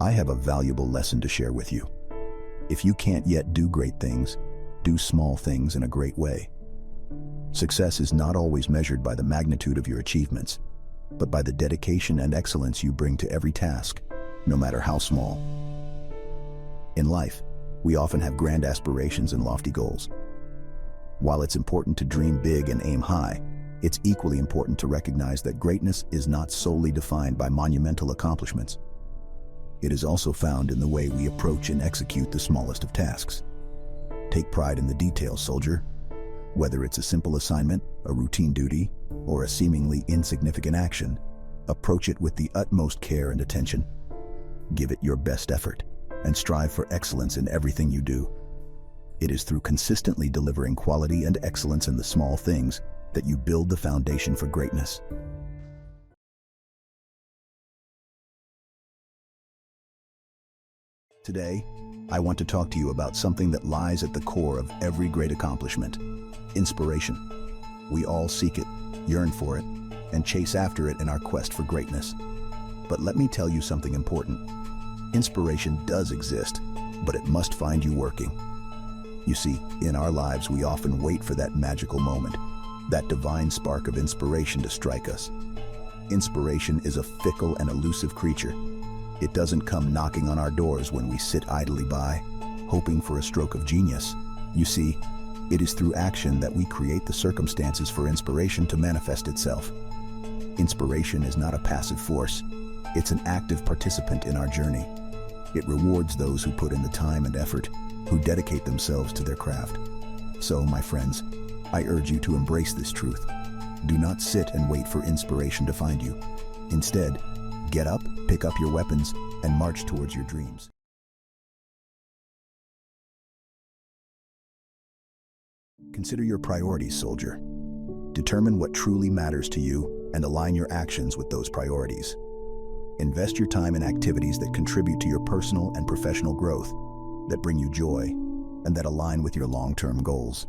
I have a valuable lesson to share with you. If you can't yet do great things, do small things in a great way. Success is not always measured by the magnitude of your achievements, but by the dedication and excellence you bring to every task, no matter how small. In life, we often have grand aspirations and lofty goals. While it's important to dream big and aim high, it's equally important to recognize that greatness is not solely defined by monumental accomplishments. It is also found in the way we approach and execute the smallest of tasks. Take pride in the details, soldier. Whether it's a simple assignment, a routine duty, or a seemingly insignificant action, approach it with the utmost care and attention. Give it your best effort, and strive for excellence in everything you do. It is through consistently delivering quality and excellence in the small things that you build the foundation for greatness. Today, I want to talk to you about something that lies at the core of every great accomplishment: inspiration. We all seek it, yearn for it, and chase after it in our quest for greatness. But let me tell you something important. Inspiration does exist, but it must find you working. You see, in our lives, we often wait for that magical moment, that divine spark of inspiration to strike us. Inspiration is a fickle and elusive creature. It doesn't come knocking on our doors when we sit idly by, hoping for a stroke of genius. You see, it is through action that we create the circumstances for inspiration to manifest itself. Inspiration is not a passive force. It's an active participant in our journey. It rewards those who put in the time and effort, who dedicate themselves to their craft. So, my friends, I urge you to embrace this truth. Do not sit and wait for inspiration to find you. Instead, get up, pick up your weapons, and march towards your dreams. Consider your priorities, soldier. Determine what truly matters to you and align your actions with those priorities. Invest your time in activities that contribute to your personal and professional growth, that bring you joy, and that align with your long-term goals.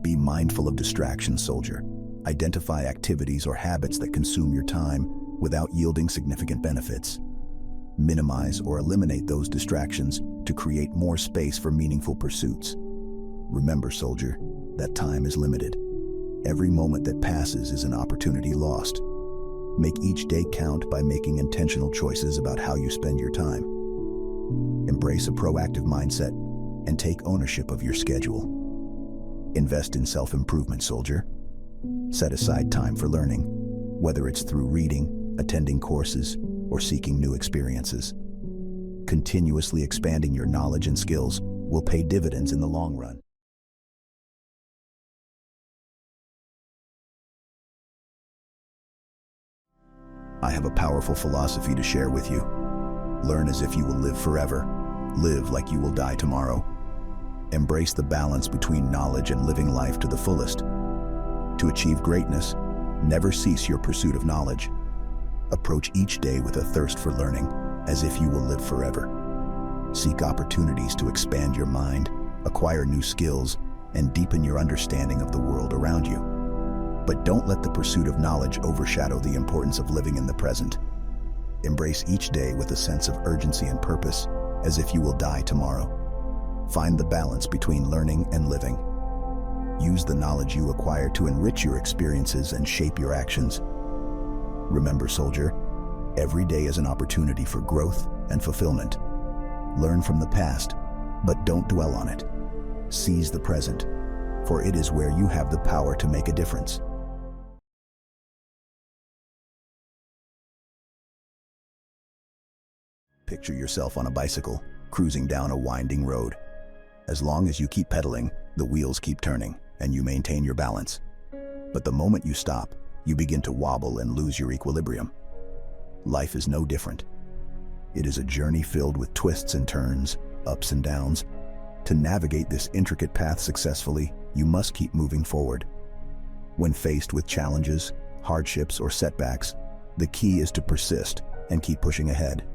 Be mindful of distractions, soldier. Identify activities or habits that consume your time without yielding significant benefits. Minimize or eliminate those distractions to create more space for meaningful pursuits. Remember, soldier, that time is limited. Every moment that passes is an opportunity lost. Make each day count by making intentional choices about how you spend your time. Embrace a proactive mindset and take ownership of your schedule. Invest in self-improvement, soldier. Set aside time for learning, whether it's through reading, attending courses, or seeking new experiences. Continuously expanding your knowledge and skills will pay dividends in the long run. I have a powerful philosophy to share with you. Learn as if you will live forever. Live like you will die tomorrow. Embrace the balance between knowledge and living life to the fullest. To achieve greatness, never cease your pursuit of knowledge. Approach each day with a thirst for learning, as if you will live forever. Seek opportunities to expand your mind, acquire new skills, and deepen your understanding of the world around you. But don't let the pursuit of knowledge overshadow the importance of living in the present. Embrace each day with a sense of urgency and purpose, as if you will die tomorrow. Find the balance between learning and living. Use the knowledge you acquire to enrich your experiences and shape your actions. Remember, soldier, every day is an opportunity for growth and fulfillment. Learn from the past, but don't dwell on it. Seize the present, for it is where you have the power to make a difference. Picture yourself on a bicycle, cruising down a winding road. As long as you keep pedaling, the wheels keep turning, and you maintain your balance. But the moment you stop, you begin to wobble and lose your equilibrium. Life is no different. It is a journey filled with twists and turns, ups and downs. To navigate this intricate path successfully, you must keep moving forward. When faced with challenges, hardships, or setbacks, the key is to persist and keep pushing ahead.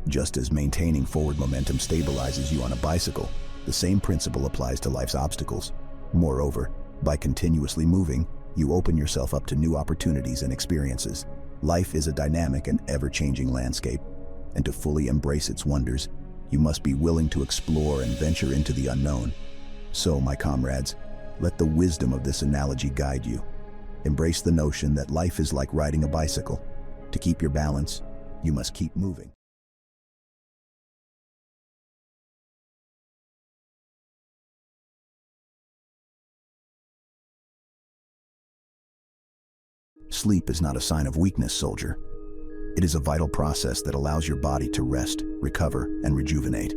Just as maintaining forward momentum stabilizes you on a bicycle, the same principle applies to life's obstacles. Moreover, by continuously moving, you open yourself up to new opportunities and experiences. Life is a dynamic and ever-changing landscape, and to fully embrace its wonders, you must be willing to explore and venture into the unknown. So, my comrades, let the wisdom of this analogy guide you. Embrace the notion that life is like riding a bicycle. To keep your balance, you must keep moving. Sleep is not a sign of weakness, soldier. It is a vital process that allows your body to rest, recover, and rejuvenate.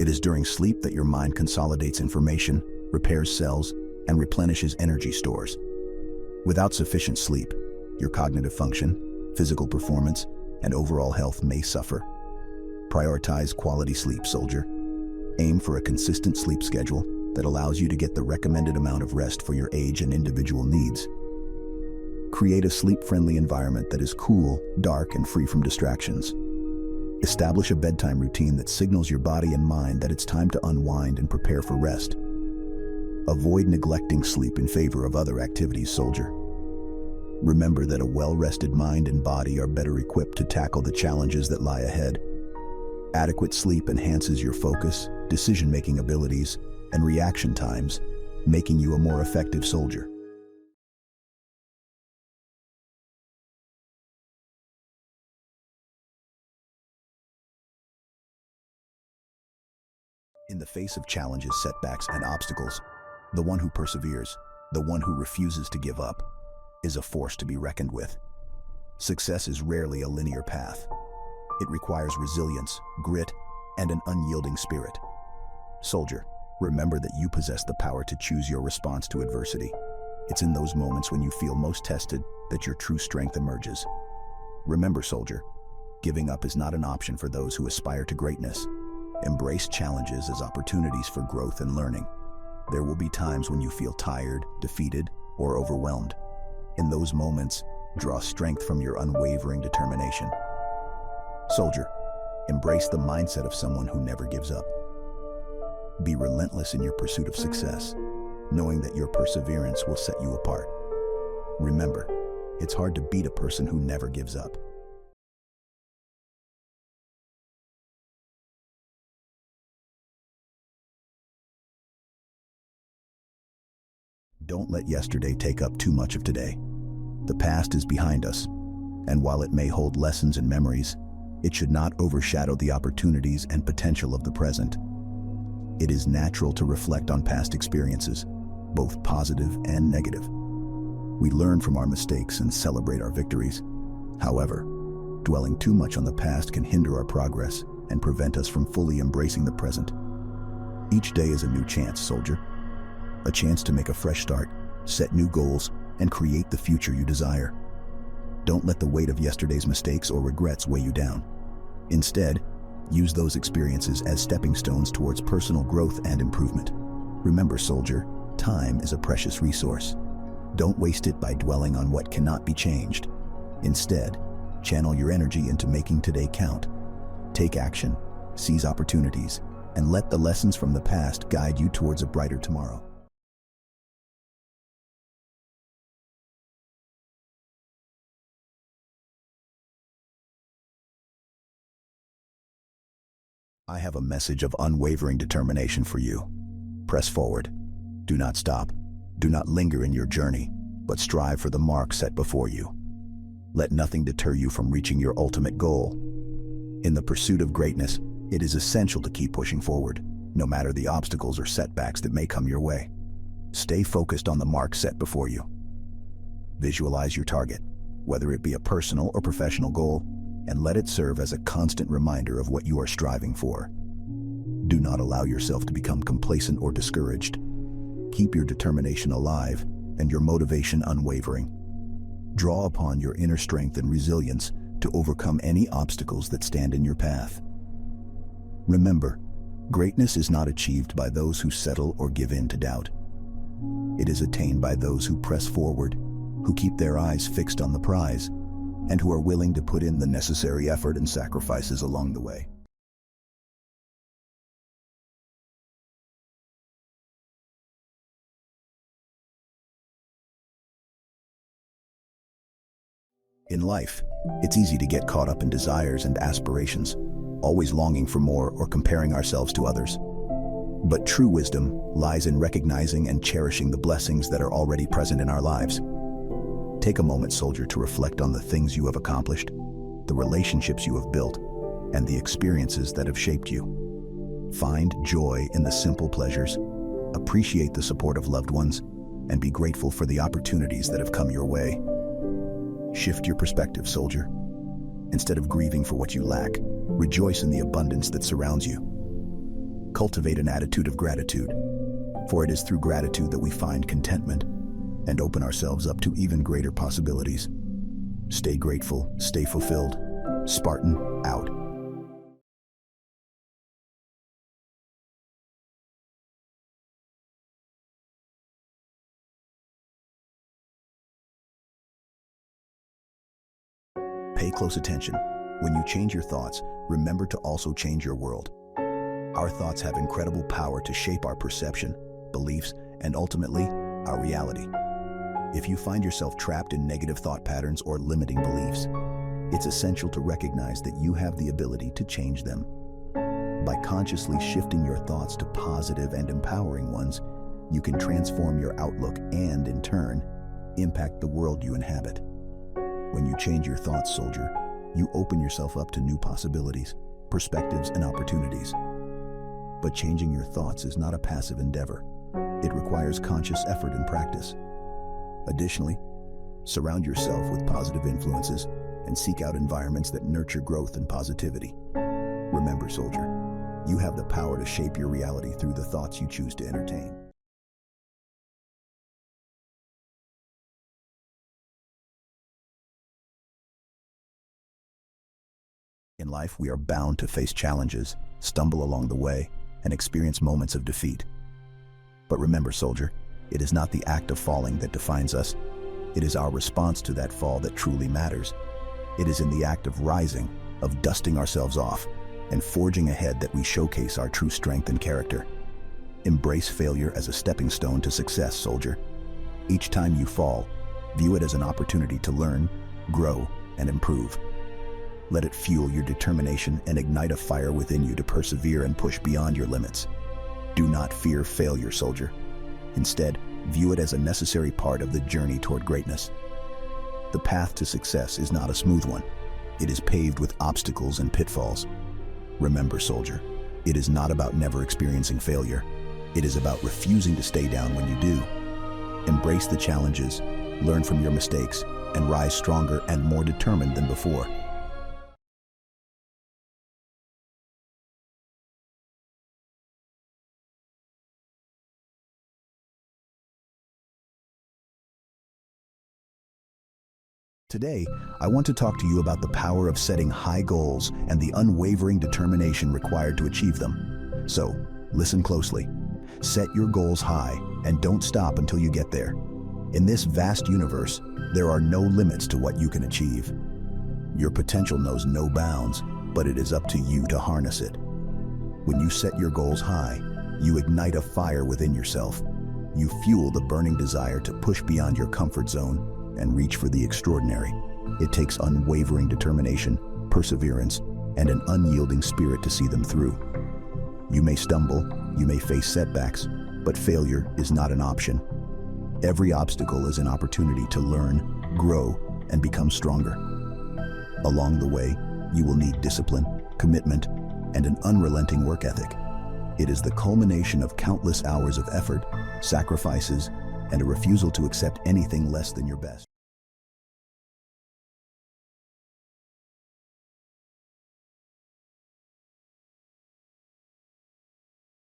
It is during sleep that your mind consolidates information, repairs cells, and replenishes energy stores. Without sufficient sleep, your cognitive function, physical performance, and overall health may suffer. Prioritize quality sleep, soldier. Aim for a consistent sleep schedule that allows you to get the recommended amount of rest for your age and individual needs. Create a sleep-friendly environment that is cool, dark, and free from distractions. Establish a bedtime routine that signals your body and mind that it's time to unwind and prepare for rest. Avoid neglecting sleep in favor of other activities, soldier. Remember that a well-rested mind and body are better equipped to tackle the challenges that lie ahead. Adequate sleep enhances your focus, decision-making abilities, and reaction times, making you a more effective soldier. In the face of challenges, setbacks, and obstacles, the one who perseveres, the one who refuses to give up, is a force to be reckoned with. Success is rarely a linear path. It requires resilience, grit, and an unyielding spirit. Soldier, remember that you possess the power to choose your response to adversity. It's in those moments when you feel most tested that your true strength emerges. Remember, soldier, giving up is not an option for those who aspire to greatness. Embrace challenges as opportunities for growth and learning. There will be times when you feel tired, defeated, or overwhelmed. In those moments, draw strength from your unwavering determination. Soldier, embrace the mindset of someone who never gives up. Be relentless in your pursuit of success, knowing that your perseverance will set you apart. Remember, it's hard to beat a person who never gives up. Don't let yesterday take up too much of today. The past is behind us, and while it may hold lessons and memories, it should not overshadow the opportunities and potential of the present. It is natural to reflect on past experiences, both positive and negative. We learn from our mistakes and celebrate our victories. However, dwelling too much on the past can hinder our progress and prevent us from fully embracing the present. Each day is a new chance, soldier. A chance to make a fresh start, set new goals, and create the future you desire. Don't let the weight of yesterday's mistakes or regrets weigh you down. Instead, use those experiences as stepping stones towards personal growth and improvement. Remember, soldier, time is a precious resource. Don't waste it by dwelling on what cannot be changed. Instead, channel your energy into making today count. Take action, seize opportunities, and let the lessons from the past guide you towards a brighter tomorrow. I have a message of unwavering determination for you. Press forward. Do not stop. Do not linger in your journey, but strive for the mark set before you. Let nothing deter you from reaching your ultimate goal. In the pursuit of greatness, it is essential to keep pushing forward, no matter the obstacles or setbacks that may come your way. Stay focused on the mark set before you. Visualize your target, whether it be a personal or professional goal, and let it serve as a constant reminder of what you are striving for. Do not allow yourself to become complacent or discouraged. Keep your determination alive and your motivation unwavering. Draw upon your inner strength and resilience to overcome any obstacles that stand in your path. Remember, greatness is not achieved by those who settle or give in to doubt. It is attained by those who press forward, who keep their eyes fixed on the prize, and who are willing to put in the necessary effort and sacrifices along the way. In life, it's easy to get caught up in desires and aspirations, always longing for more or comparing ourselves to others. But true wisdom lies in recognizing and cherishing the blessings that are already present in our lives. Take a moment, soldier, to reflect on the things you have accomplished, the relationships you have built, and the experiences that have shaped you. Find joy in the simple pleasures, appreciate the support of loved ones, and be grateful for the opportunities that have come your way. Shift your perspective, soldier. Instead of grieving for what you lack, rejoice in the abundance that surrounds you. Cultivate an attitude of gratitude, for it is through gratitude that we find contentment and open ourselves up to even greater possibilities. Stay grateful, stay fulfilled. Spartan, out. Pay close attention. When you change your thoughts, remember to also change your world. Our thoughts have incredible power to shape our perception, beliefs, and ultimately, our reality. If you find yourself trapped in negative thought patterns or limiting beliefs, it's essential to recognize that you have the ability to change them. By consciously shifting your thoughts to positive and empowering ones, you can transform your outlook and, in turn, impact the world you inhabit. When you change your thoughts, soldier, you open yourself up to new possibilities, perspectives, and opportunities. But changing your thoughts is not a passive endeavor. It requires conscious effort and practice. Additionally, surround yourself with positive influences and seek out environments that nurture growth and positivity. Remember, soldier, you have the power to shape your reality through the thoughts you choose to entertain. In life, we are bound to face challenges, stumble along the way, and experience moments of defeat. But remember, soldier, it is not the act of falling that defines us. It is our response to that fall that truly matters. It is in the act of rising, of dusting ourselves off, and forging ahead that we showcase our true strength and character. Embrace failure as a stepping stone to success, soldier. Each time you fall, view it as an opportunity to learn, grow, and improve. Let it fuel your determination and ignite a fire within you to persevere and push beyond your limits. Do not fear failure, soldier. Instead, view it as a necessary part of the journey toward greatness. The path to success is not a smooth one. It is paved with obstacles and pitfalls. Remember, soldier, it is not about never experiencing failure. It is about refusing to stay down when you do. Embrace the challenges, learn from your mistakes, and rise stronger and more determined than before. Today, I want to talk to you about the power of setting high goals and the unwavering determination required to achieve them. So, listen closely. Set your goals high and don't stop until you get there. In this vast universe, there are no limits to what you can achieve. Your potential knows no bounds, but it is up to you to harness it. When you set your goals high, you ignite a fire within yourself. You fuel the burning desire to push beyond your comfort zone and reach for the extraordinary. It takes unwavering determination, perseverance, and an unyielding spirit to see them through. You may stumble, you may face setbacks, but failure is not an option. Every obstacle is an opportunity to learn, grow, and become stronger. Along the way, you will need discipline, commitment, and an unrelenting work ethic. It is the culmination of countless hours of effort, sacrifices, and a refusal to accept anything less than your best.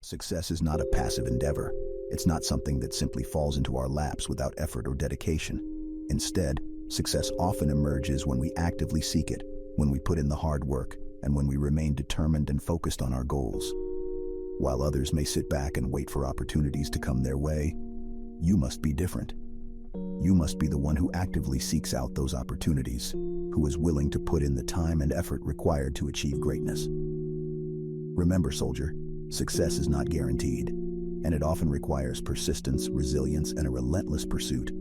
Success is not a passive endeavor. It's not something that simply falls into our laps without effort or dedication. Instead, success often emerges when we actively seek it, when we put in the hard work, and when we remain determined and focused on our goals. While others may sit back and wait for opportunities to come their way, you must be different. You must be the one who actively seeks out those opportunities, who is willing to put in the time and effort required to achieve greatness. Remember, soldier, success is not guaranteed, and it often requires persistence, resilience, and a relentless pursuit.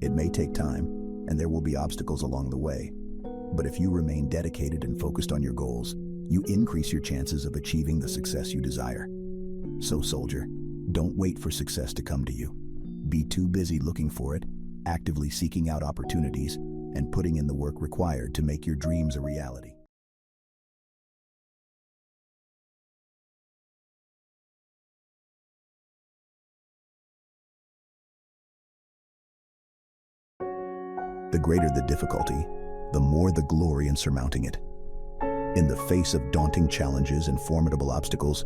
It may take time, and there will be obstacles along the way. But if you remain dedicated and focused on your goals, you increase your chances of achieving the success you desire. So, soldier, don't wait for success to come to you. Be too busy looking for it, actively seeking out opportunities, and putting in the work required to make your dreams a reality. The greater the difficulty, the more the glory in surmounting it. In the face of daunting challenges and formidable obstacles,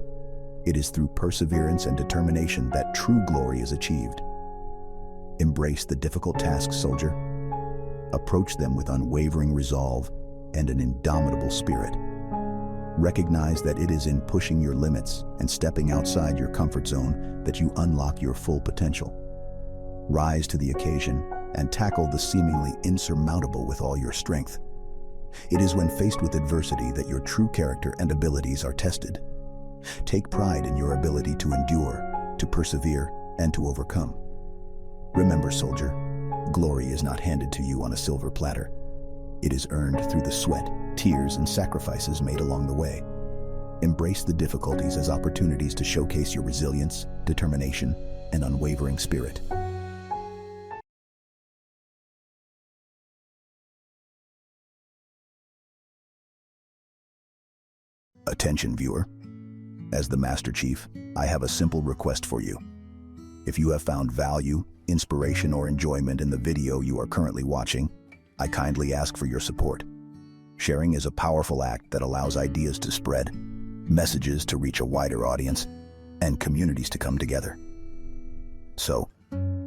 it is through perseverance and determination that true glory is achieved. Embrace the difficult tasks, soldier. Approach them with unwavering resolve and an indomitable spirit. Recognize that it is in pushing your limits and stepping outside your comfort zone that you unlock your full potential. Rise to the occasion and tackle the seemingly insurmountable with all your strength. It is when faced with adversity that your true character and abilities are tested. Take pride in your ability to endure, to persevere, and to overcome. Remember, soldier, glory is not handed to you on a silver platter. It is earned through the sweat, tears, and sacrifices made along the way. Embrace the difficulties as opportunities to showcase your resilience, determination, and unwavering spirit. Attention, viewer. As the Master Chief, I have a simple request for you. If you have found value, inspiration, or enjoyment in the video you are currently watching, I kindly ask for your support. Sharing is a powerful act that allows ideas to spread, messages to reach a wider audience, and communities to come together. So,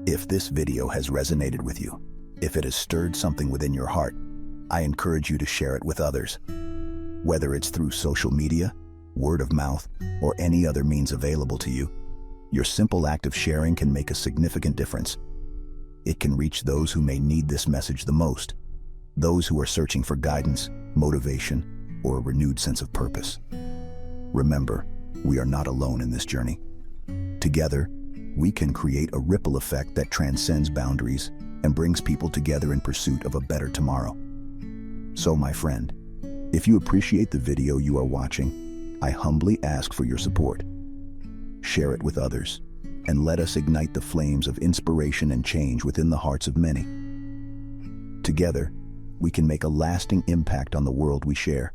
if this video has resonated with you, if it has stirred something within your heart, I encourage you to share it with others. Whether it's through social media, word of mouth, or any other means available to you, your simple act of sharing can make a significant difference. It can reach those who may need this message the most, those who are searching for guidance, motivation, or a renewed sense of purpose. Remember, we are not alone in this journey. Together, we can create a ripple effect that transcends boundaries and brings people together in pursuit of a better tomorrow. So, my friend, if you appreciate the video you are watching, I humbly ask for your support. Share it with others, and let us ignite the flames of inspiration and change within the hearts of many. Together, we can make a lasting impact on the world we share.